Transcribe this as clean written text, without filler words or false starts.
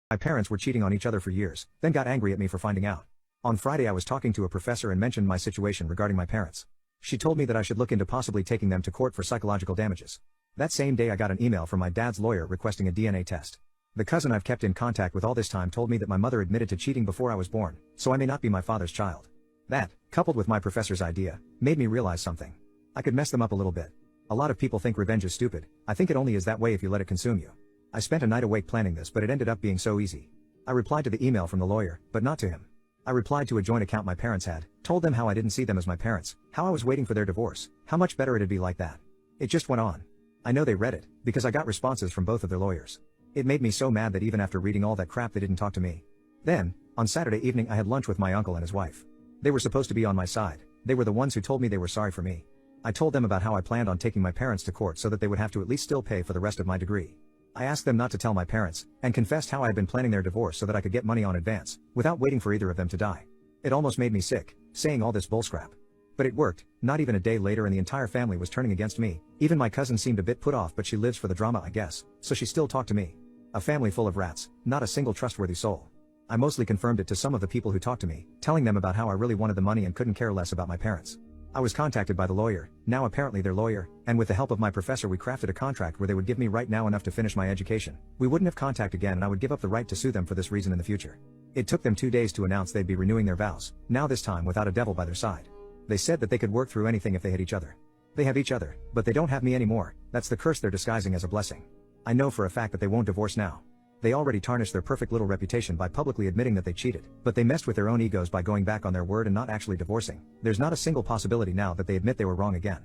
My parents were cheating on each other for years, then got angry at me for finding out. On Friday I was talking to a professor and mentioned my situation regarding my parents. She told me that I should look into possibly taking them to court for psychological damages. That same day I got an email from my dad's lawyer requesting a DNA test. The cousin I've kept in contact with all this time told me that my mother admitted to cheating before I was born, so I may not be my father's child. That, coupled with my professor's idea, made me realize something. I could mess them up a little bit. A lot of people think revenge is stupid. I think it only is that way if you let it consume you. I spent a night awake planning this, but it ended up being so easy. I replied to the email from the lawyer, but not to him. I replied to a joint account my parents had, told them how I didn't see them as my parents, how I was waiting for their divorce, how much better it'd be like that. It just went on. I know they read it, because I got responses from both of their lawyers. It made me so mad that even after reading all that crap they didn't talk to me. Then, on Saturday evening I had lunch with my uncle and his wife. They were supposed to be on my side. They were the ones who told me they were sorry for me. I told them about how I planned on taking my parents to court so that they would have to at least still pay for the rest of my degree. I asked them not to tell my parents, and confessed how I had been planning their divorce so that I could get money on advance, without waiting for either of them to die. It almost made me sick, saying all this bullcrap. But it worked. Not even a day later and the entire family was turning against me. Even my cousin seemed a bit put off, but she lives for the drama I guess, so she still talked to me. A family full of rats, not a single trustworthy soul. I mostly confirmed it to some of the people who talked to me, telling them about how I really wanted the money and couldn't care less about my parents. I was contacted by the lawyer, now apparently their lawyer, and with the help of my professor we crafted a contract where they would give me right now enough to finish my education. We wouldn't have contact again and I would give up the right to sue them for this reason in the future. It took them 2 days to announce they'd be renewing their vows, now this time without a devil by their side. They said that they could work through anything if they had each other. They have each other, but they don't have me anymore. That's the curse they're disguising as a blessing. I know for a fact that they won't divorce now. They already tarnished their perfect little reputation by publicly admitting that they cheated, but they messed with their own egos by going back on their word and not actually divorcing. There's not a single possibility now that they admit they were wrong again.